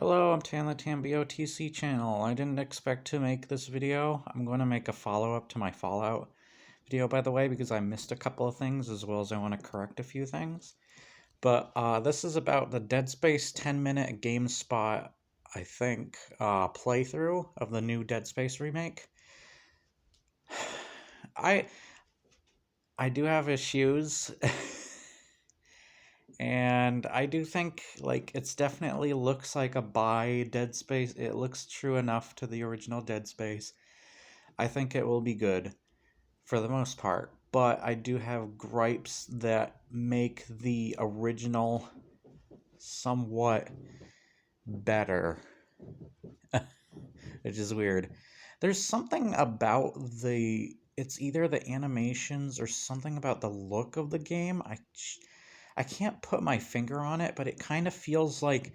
Hello, I'm Tan the TC channel. I didn't expect to make this video. I'm going to make a follow-up to my Fallout video, by the way, because I missed a couple of things, as well as I want to correct a few things. But this is about the Dead Space 10-minute Gamespot, I think, playthrough of the new Dead Space remake. I do have issues. And I do think, like, it's definitely looks like a buy Dead Space. It looks true enough to the original Dead Space. I think it will be good for the most part. But I do have gripes that make the original somewhat better. Which is weird. There's something about it's either the animations or something about the look of the game. I can't put my finger on it, but it kind of feels like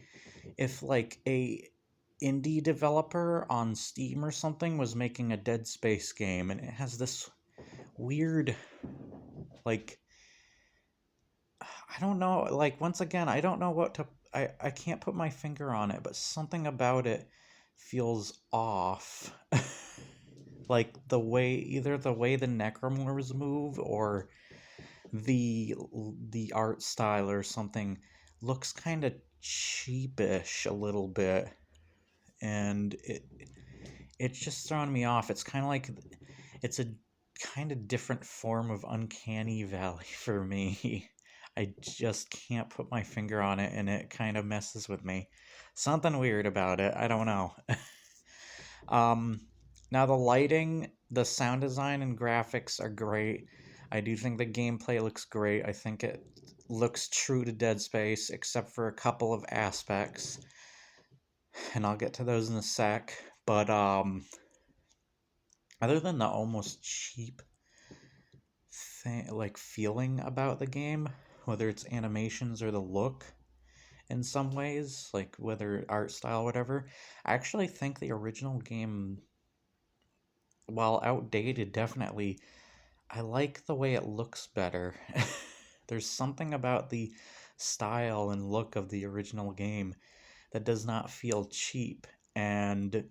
if like a indie developer on Steam or something was making a Dead Space game, and it has this weird, like, I don't know, like, once again, I don't know what to I can't put my finger on it, but something about it feels off. Like either the way the necromorphs move or the art style or something looks kind of cheapish a little bit, and it's just throwing me off. It's kind of like it's a kind of different form of uncanny valley for me. I just can't put my finger on it, and it kind of messes with me. Something weird about it. I don't know. um, Now the lighting, the sound design, and graphics are great. I do think the gameplay looks great. I think it looks true to Dead Space, except for a couple of aspects, and I'll get to those in a sec. But other than the almost cheap thing, like feeling about the game, whether it's animations or the look, in some ways, like whether art style, whatever, I actually think the original game, while outdated, definitely, I like the way it looks better. There's something about the style and look of the original game that does not feel cheap, and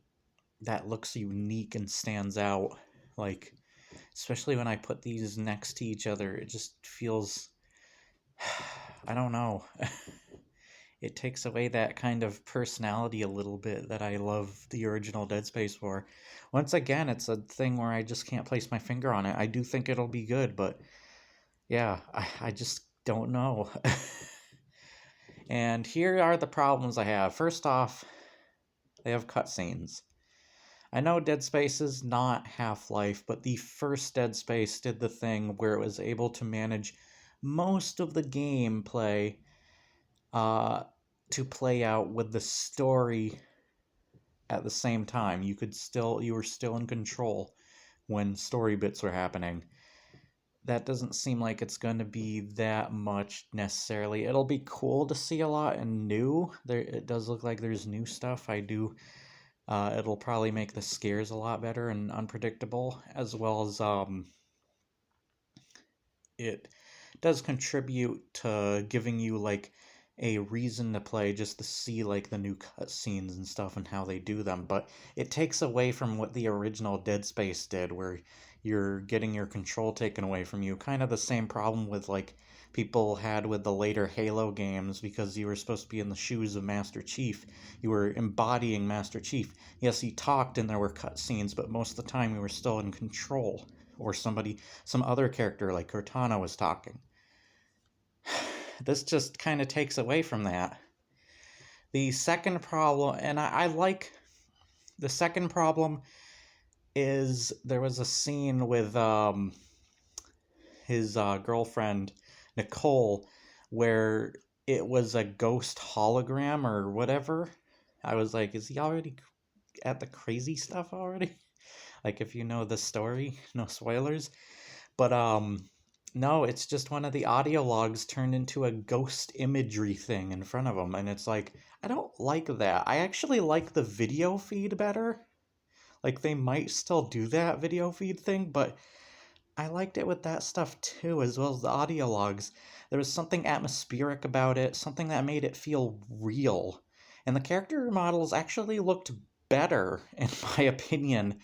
that looks unique and stands out. Like, especially when I put these next to each other, it just feels, I don't know. It takes away that kind of personality a little bit that I love the original Dead Space for. Once again, it's a thing where I just can't place my finger on it. I do think it'll be good, but yeah, I just don't know. And here are the problems I have. First off, they have cutscenes. I know Dead Space is not Half-Life, but the first Dead Space did the thing where it was able to manage most of the gameplay uh, to play out with the story at the same time. You were still in control when story bits were happening. That doesn't seem like it's going to be that much necessarily. It'll be cool to see a lot and new. It does look like there's new stuff. It'll probably make the scares a lot better and unpredictable, as well as it does contribute to giving you like a reason to play, just to see like the new cutscenes and stuff and how they do them. But it takes away from what the original Dead Space did, where you're getting your control taken away from you. Kind of the same problem with like people had with the later Halo games, because you were supposed to be in the shoes of Master Chief. You were embodying Master Chief. Yes, he talked and there were cutscenes, but most of the time you were still in control. Or some other character like Cortana was talking. This just kind of takes away from that. The second problem, and I like the second problem, is there was a scene with his girlfriend Nicole where it was a ghost hologram or whatever. I was like, is he already at the crazy stuff already? Like, if you know the story, no spoilers. But no, it's just one of the audio logs turned into a ghost imagery thing in front of him, and it's like, I don't like that. I actually like the video feed better. Like, they might still do that video feed thing, but I liked it with that stuff too, as well as the audio logs. There was something atmospheric about it, something that made it feel real. And the character models actually looked better, in my opinion.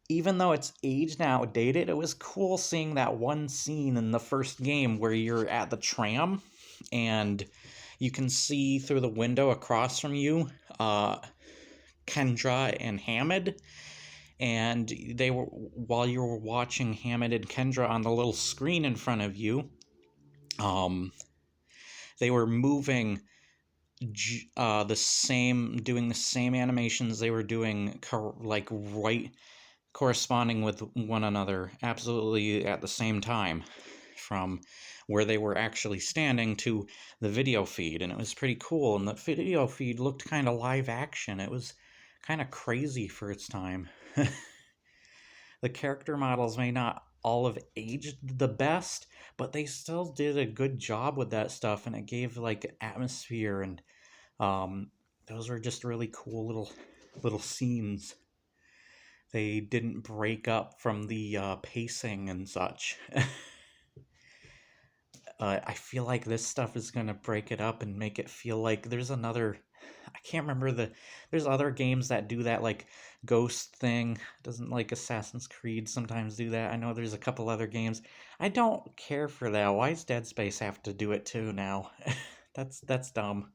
Even though it's aged and outdated, it was cool seeing that one scene in the first game where you're at the tram and you can see through the window across from you Kendra and Hamid. And they were, while you were watching Hamid and Kendra on the little screen in front of you, um, they were moving the same, doing the same animations they were doing, like right corresponding with one another, absolutely at the same time, from where they were actually standing to the video feed, and it was pretty cool. And the video feed looked kind of live action. It was kind of crazy for its time. The character models may not all have aged the best, but they still did a good job with that stuff, and it gave like atmosphere, and um, those were just really cool little scenes. They didn't break up from the pacing and such. I feel like this stuff is gonna break it up and make it feel like there's another. I can't remember There's other games that do that, like Ghost thing. Doesn't like Assassin's Creed sometimes do that? I know there's a couple other games. I don't care for that. Why does Dead Space have to do it too now? That's dumb.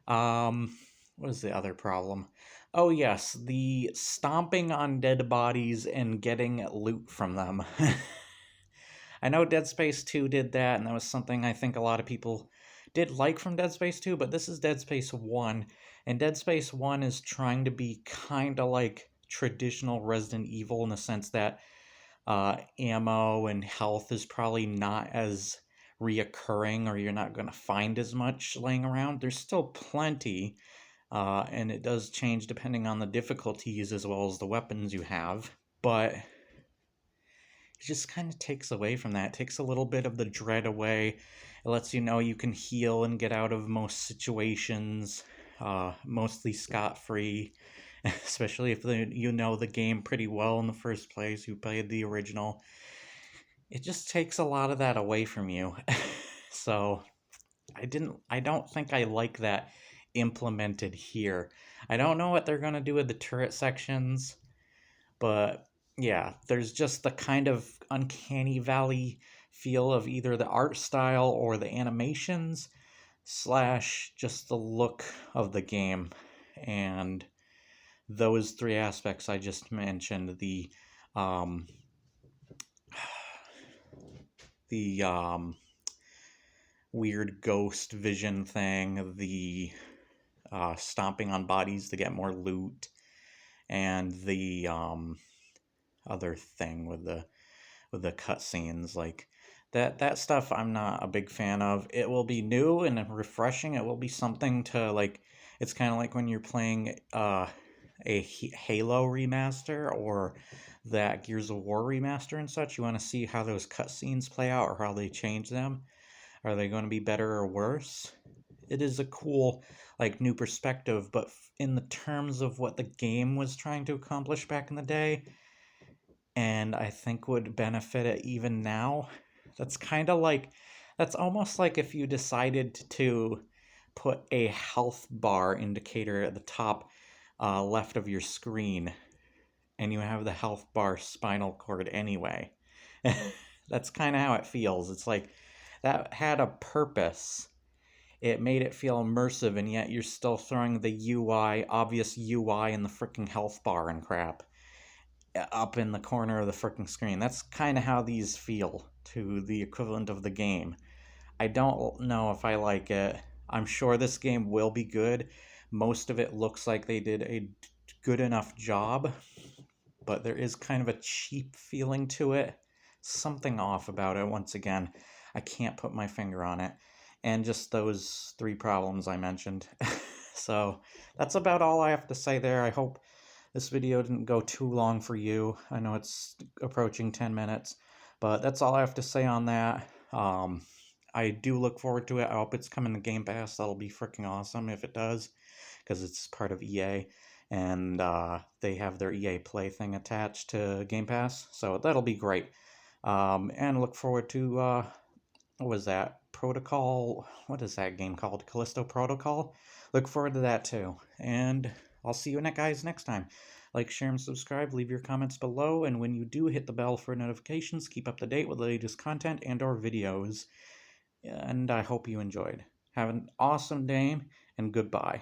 Um, what is the other problem? Oh yes, the stomping on dead bodies and getting loot from them. I know Dead Space 2 did that, and that was something I think a lot of people did like from Dead Space 2, but this is Dead Space 1, and Dead Space 1 is trying to be kind of like traditional Resident Evil in the sense that ammo and health is probably not as reoccurring, or you're not going to find as much laying around. There's still plenty, and it does change depending on the difficulties as well as the weapons you have, but it just kind of takes away from that. It takes a little bit of the dread away. It lets you know you can heal and get out of most situations, mostly scot-free, especially if you know the game pretty well in the first place, you played the original. It just takes a lot of that away from you. So I don't think I like that implemented here. I don't know what they're going to do with the turret sections, but yeah, there's just the kind of uncanny valley feel of either the art style or the animations slash just the look of the game. And those three aspects I just mentioned, um the weird ghost vision thing, the stomping on bodies to get more loot, and the other thing with the cutscenes, like that stuff I'm not a big fan of. It will be new and refreshing. It will be something to like. It's kind of like when you're playing a Halo remaster or that Gears of War remaster and such. You want to see how those cutscenes play out or how they change them. Are they going to be better or worse? It is a cool, like, new perspective, but in the terms of what the game was trying to accomplish back in the day, and I think would benefit it even now, that's kind of like, that's almost like if you decided to put a health bar indicator at the top left of your screen, and you have the health bar spinal cord anyway. That's kind of how it feels. It's like that had a purpose. It made it feel immersive, and yet you're still throwing the obvious UI in the freaking health bar and crap up in the corner of the freaking screen. That's kind of how these feel to the equivalent of the game. I don't know if I like it. I'm sure this game will be good. Most of it looks like they did a good enough job, but there is kind of a cheap feeling to it. Something off about it, once again. I can't put my finger on it. And just those three problems I mentioned. So that's about all I have to say there. I hope this video didn't go too long for you. I know it's approaching 10 minutes, but that's all I have to say on that. I do look forward to it. I hope it's coming to Game Pass. That'll be freaking awesome if it does, because it's part of EA, and they have their EA Play thing attached to Game Pass, so that'll be great. And look forward to, what was that? Protocol? What is that game called? Callisto Protocol? Look forward to that too. And I'll see you guys next time. Like, share, and subscribe. Leave your comments below. And when you do, hit the bell for notifications. Keep up to date with the latest content and/or videos. And I hope you enjoyed. Have an awesome day, and goodbye.